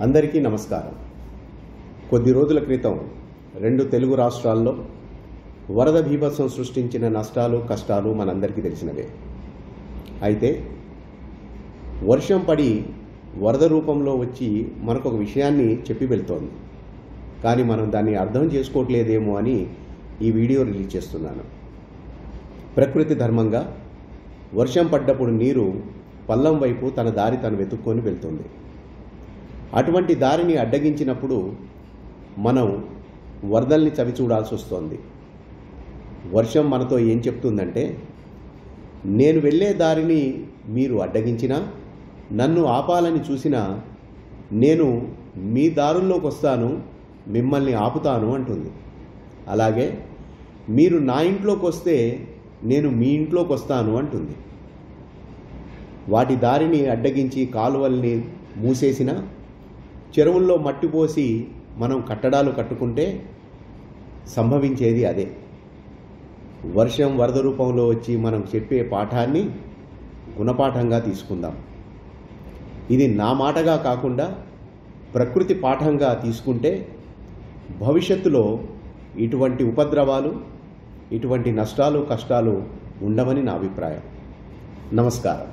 అందరికీ నమస్కారం. కొద్ది రోజుల క్రితం 2 తెలుగు రాష్ట్రాల్లో వరద బీభత్సం సృష్టించిన నష్టాలు కష్టాలు మనందరికీ తెలిసినవే. అయితే వర్షం పడి వరద రూపంలో వచ్చి మనకొక విషయాన్ని చెప్పి వెళ్తోంది. కానీ మనం దాన్ని అర్థం చేసుకోవట్లేదేమో అని ఈ వీడియో రిలీజ్ చేస్తున్నాను. ప్రకృతి ధర్మంగా వర్షం పడ్డప్పుడు నీరు పల్లం వైపు తన దారి తను వెతుక్కొని వెళ్తుంది. అటువంటి దారిని అడ్డగించినప్పుడు మనం వరదల్ని చవిచూడాల్సి వస్తోంది. వర్షం మనతో ఏం చెప్తుందంటే, నేను వెళ్ళే దారిని మీరు అడ్డగించినా, నన్ను ఆపాలని చూసినా నేను మీ దారుల్లోకి వస్తాను, మిమ్మల్ని ఆపుతాను అంటుంది. అలాగే మీరు నా ఇంట్లోకి వస్తే నేను మీ ఇంట్లోకి వస్తాను అంటుంది. వాటి దారిని అడ్డగించి కాలువల్ని మూసేసినా, చెరువుల్లో మట్టి పోసి మనం కట్టడాలు కట్టుకుంటే సంభవించేది అదే. వర్షం వరద రూపంలో వచ్చి మనం చెప్పే పాఠాన్ని గుణపాఠంగా తీసుకుందాం. ఇది నా మాటగా కాకుండా ప్రకృతి పాఠంగా తీసుకుంటే భవిష్యత్తులో ఇటువంటి ఉపద్రవాలు, ఇటువంటి నష్టాలు కష్టాలు ఉండవని నా అభిప్రాయం. నమస్కారం.